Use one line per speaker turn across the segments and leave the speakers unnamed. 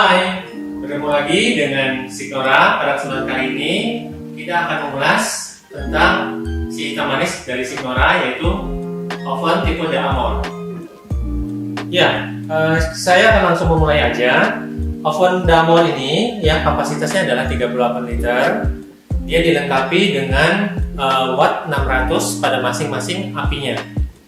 Hai, bertemu lagi dengan Signora. Pada kesempatan kali ini kita akan mengulas tentang si hitam manis dari Signora, yaitu oven tipe D'Amore. Ya, saya akan langsung memulai aja. Oven D'Amore ini ya kapasitasnya adalah 38 liter. Dia dilengkapi dengan watt 600 pada masing-masing apinya.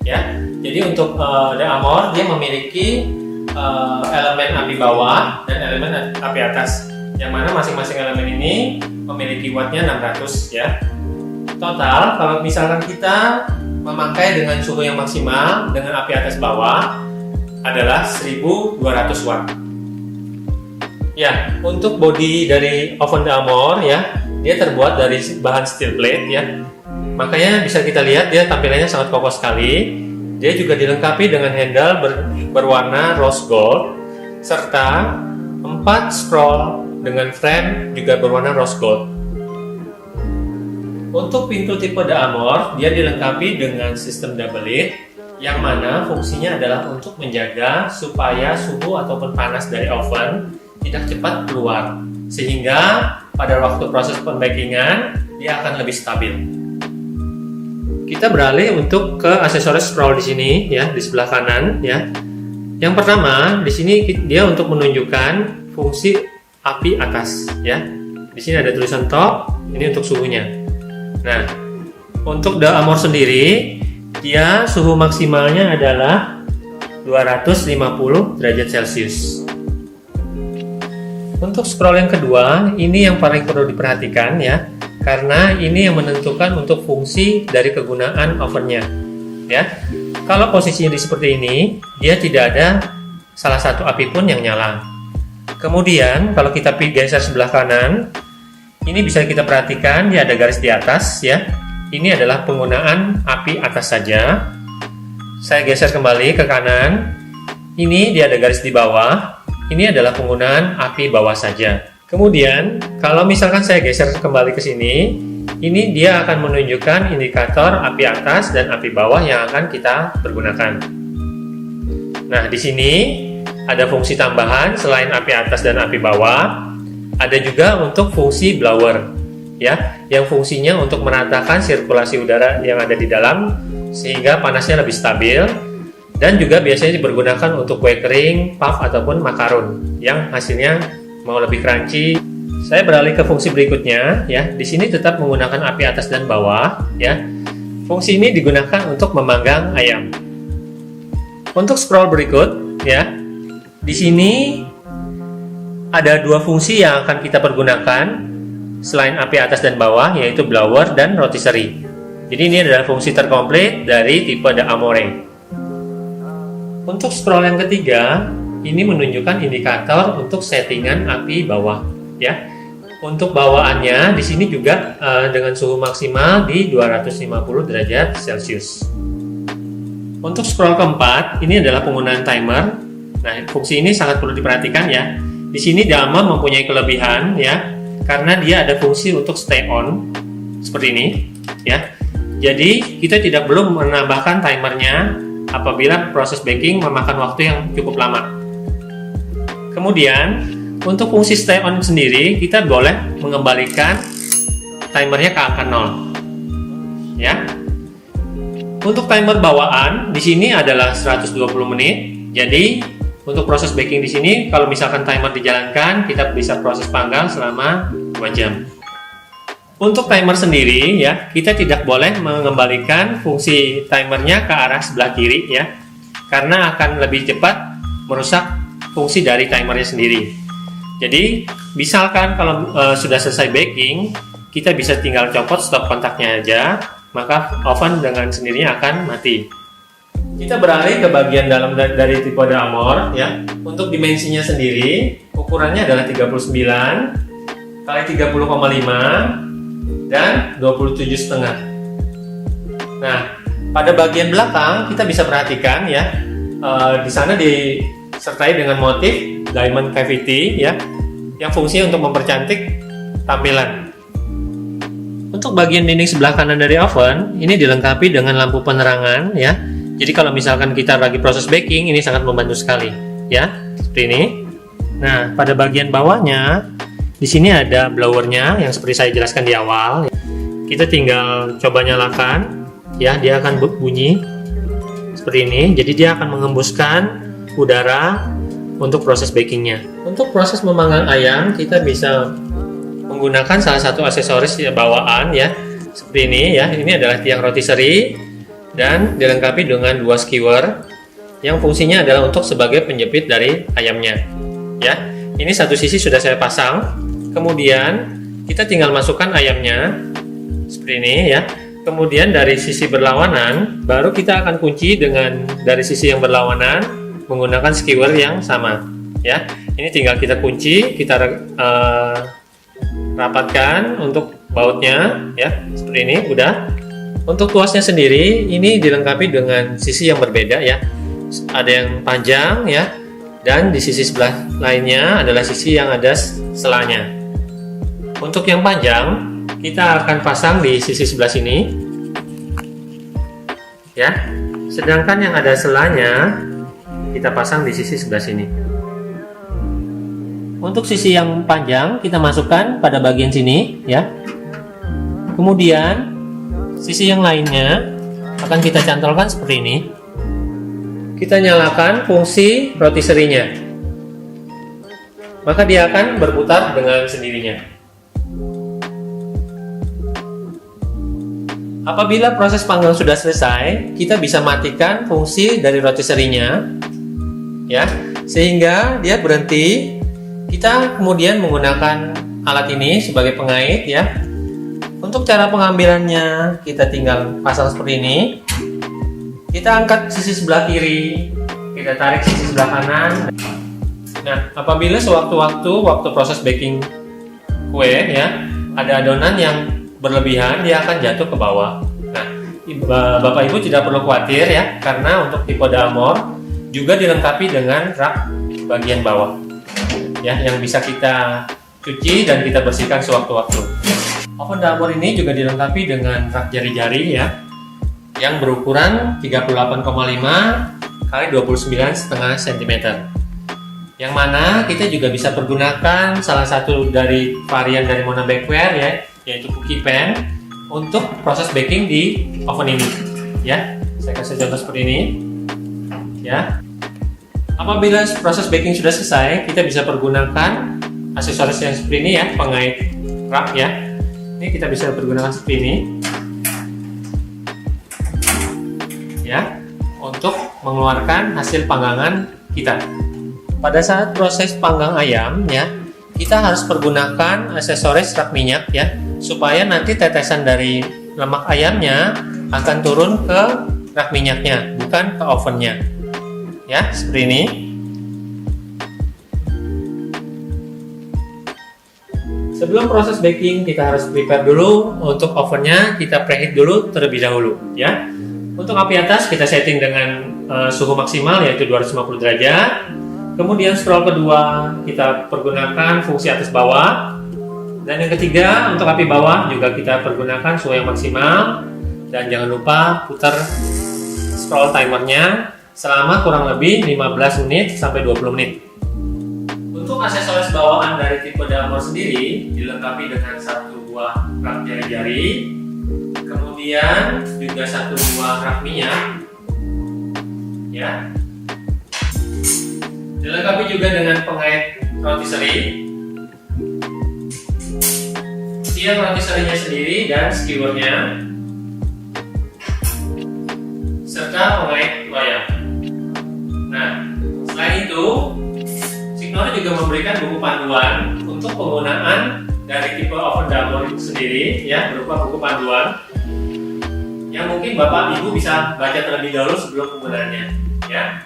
Ya, jadi untuk D'Amore dia memiliki elemen api bawah dan elemen api atas, yang mana masing-masing elemen ini memiliki wattnya 600 ya. Total kalau misalkan kita memakai dengan suhu yang maksimal dengan api atas bawah adalah 1200 watt. Ya, untuk bodi dari oven D'Amore ya, dia terbuat dari bahan steel plate ya. Makanya bisa kita lihat dia tampilannya sangat kokoh sekali. Dia juga dilengkapi dengan handle berwarna rose gold serta 4 scroll dengan frame juga berwarna rose gold. Untuk pintu tipe D'Amore, dia dilengkapi dengan sistem double lid yang mana fungsinya adalah untuk menjaga supaya suhu ataupun panas dari oven tidak cepat keluar, sehingga pada waktu proses pembakingan dia akan lebih stabil. Kita beralih untuk ke aksesoris scroll di sini ya, di sebelah kanan ya. Yang pertama di sini dia untuk menunjukkan fungsi api atas ya. Di sini ada tulisan top, ini untuk suhunya. Nah, untuk D'Amore sendiri dia suhu maksimalnya adalah 250 derajat Celcius. Untuk scroll yang kedua, ini yang paling perlu diperhatikan ya, karena ini yang menentukan untuk fungsi dari kegunaan ovennya ya. Kalau posisinya seperti ini, dia tidak ada salah satu api pun yang nyala. Kemudian kalau kita geser sebelah kanan, ini bisa kita perhatikan dia ada garis di atas ya. Ini adalah penggunaan api atas saja. Saya geser kembali ke kanan, ini dia ada garis di bawah. Ini adalah penggunaan api bawah saja. Kemudian, kalau misalkan saya geser kembali ke sini, ini dia akan menunjukkan indikator api atas dan api bawah yang akan kita pergunakan. Nah, di sini ada fungsi tambahan selain api atas dan api bawah, ada juga untuk fungsi blower, ya, yang fungsinya untuk meratakan sirkulasi udara yang ada di dalam sehingga panasnya lebih stabil. Dan juga biasanya dipergunakan untuk kue kering, puff ataupun macaron yang hasilnya mau lebih crunchy. Saya beralih ke fungsi berikutnya ya. Di sini tetap menggunakan api atas dan bawah ya. Fungsi ini digunakan untuk memanggang ayam. Untuk scroll berikut ya. Di sini ada dua fungsi yang akan kita pergunakan selain api atas dan bawah, yaitu blower dan rotisserie. Jadi ini adalah fungsi terkomplit dari tipe D'Amore. Untuk scroll yang ketiga, ini menunjukkan indikator untuk settingan api bawah ya. Untuk bawaannya di sini juga dengan suhu maksimal di 250 derajat Celcius. Untuk scroll keempat, ini adalah penggunaan timer. Nah, fungsi ini sangat perlu diperhatikan ya. Di sini D'Amore mempunyai kelebihan ya, karena dia ada fungsi untuk stay on seperti ini ya. Jadi kita tidak perlu menambahkan timernya apabila proses baking memakan waktu yang cukup lama. Kemudian untuk fungsi stay on sendiri, kita boleh mengembalikan timernya ke angka 0 ya. Untuk timer bawaan di sini adalah 120 menit. Jadi untuk proses baking di sini, kalau misalkan timer dijalankan, kita bisa proses panggang selama 2 jam. Untuk timer sendiri ya, kita tidak boleh mengembalikan fungsi timernya ke arah sebelah kiri ya, karena akan lebih cepat merusak fungsi dari timernya sendiri. Jadi misalkan kalau sudah selesai baking, kita bisa tinggal copot stop kontaknya aja, maka oven dengan sendirinya akan mati. Kita beralih ke bagian dalam dari tipe D'Amore ya. Untuk dimensinya sendiri, ukurannya adalah 39 kali 30,5 dan 27,5. Nah, pada bagian belakang kita bisa perhatikan ya, di sana disertai dengan motif diamond cavity ya, yang fungsinya untuk mempercantik tampilan. Untuk bagian dinding sebelah kanan dari oven, ini dilengkapi dengan lampu penerangan ya. Jadi kalau misalkan kita lagi proses baking, ini sangat membantu sekali ya, seperti ini. Nah, pada bagian bawahnya di sini ada blowernya yang seperti saya jelaskan di awal. Kita tinggal coba nyalakan, ya, dia akan bunyi seperti ini. Jadi dia akan mengembuskan udara untuk proses bakingnya. Untuk proses memanggang ayam, kita bisa menggunakan salah satu aksesoris bawaan, ya, seperti ini, ya. Ini adalah tiang rotisserie dan dilengkapi dengan 2 skewer yang fungsinya adalah untuk sebagai penjepit dari ayamnya. Ya, ini satu sisi sudah saya pasang. Kemudian kita tinggal masukkan ayamnya seperti ini, ya. Kemudian dari sisi berlawanan baru kita akan kunci dengan dari sisi yang berlawanan menggunakan skewer yang sama, ya. Ini tinggal kita kunci, kita rapatkan untuk bautnya, ya, seperti ini. Udah. Untuk tuasnya sendiri ini dilengkapi dengan sisi yang berbeda, ya. Ada yang panjang, ya. Dan di sisi sebelah lainnya adalah sisi yang ada selanya. Untuk yang panjang, kita akan pasang di sisi sebelah sini, ya. Sedangkan yang ada selanya, kita pasang di sisi sebelah sini. Untuk sisi yang panjang, kita masukkan pada bagian sini, ya. Kemudian, sisi yang lainnya akan kita cantolkan seperti ini. Kita nyalakan fungsi rotisserie-nya, maka dia akan berputar dengan sendirinya. Apabila proses panggang sudah selesai, kita bisa matikan fungsi dari rotisserie-nya, ya, sehingga dia berhenti. Kita kemudian menggunakan alat ini sebagai pengait, ya. Untuk cara pengambilannya, kita tinggal pasang seperti ini. Kita angkat sisi sebelah kiri, kita tarik sisi sebelah kanan. Nah, apabila waktu proses baking kue, ya, ada adonan yang berlebihan, dia akan jatuh ke bawah. Nah, Bapak Ibu tidak perlu khawatir, ya, karena untuk tipe Damor juga dilengkapi dengan rak bagian bawah, ya, yang bisa kita cuci dan kita bersihkan sewaktu-waktu. Oven Damor ini juga dilengkapi dengan rak jari-jari, ya, yang berukuran 38,5 x 29,5 cm. Yang mana kita juga bisa pergunakan salah satu dari varian dari Mona Bakeware, ya, yaitu cookie pan untuk proses baking di oven ini, ya. Saya kasih contoh seperti ini, ya. Apabila proses baking sudah selesai, kita bisa pergunakan aksesoris yang seperti ini, ya, pengait rak, ya. Ini kita bisa pergunakan seperti ini, ya, untuk mengeluarkan hasil panggangan kita. Pada saat proses panggang ayam, ya, kita harus pergunakan aksesoris rak minyak, ya, supaya nanti tetesan dari lemak ayamnya akan turun ke rak minyaknya, bukan ke ovennya, ya, seperti ini. Sebelum proses baking, kita harus prepare dulu untuk ovennya, kita preheat dulu terlebih dahulu, ya. Untuk api atas kita setting dengan suhu maksimal yaitu 250 derajat. Kemudian scroll kedua kita pergunakan fungsi atas bawah. Dan yang ketiga untuk api bawah juga kita pergunakan suhu yang maksimal. Dan jangan lupa putar scroll timernya selama kurang lebih 15 menit sampai 20 menit. Untuk aksesoris bawaan dari tipe Damor sendiri dilengkapi dengan satu buah rak jari-jari, kemudian juga satu buah rak minyak, ya. Dilengkapi juga dengan pengait rotisserie, tiang rotisserie-nya sendiri dan skewernya, serta pengait loyang. Nah, selain itu Signora juga memberikan buku panduan untuk penggunaan dari tipe oven Damor itu sendiri, ya, berupa buku panduan yang mungkin Bapak Ibu bisa baca terlebih dahulu sebelum penggunaannya, ya.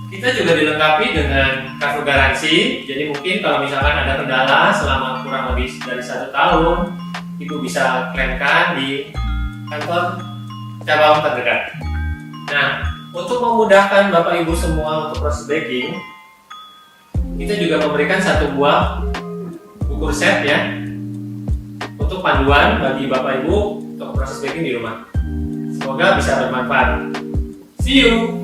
Kita juga dilengkapi dengan kartu garansi, jadi mungkin kalau misalkan ada kendala selama kurang lebih dari 1 tahun, Ibu bisa klaimkan di kantor cabang terdekat. Nah, untuk memudahkan Bapak Ibu semua untuk proses baking, kita juga memberikan satu buah buku resep, ya, untuk panduan bagi Bapak Ibu untuk proses baking di rumah. Semoga bisa bermanfaat. See you!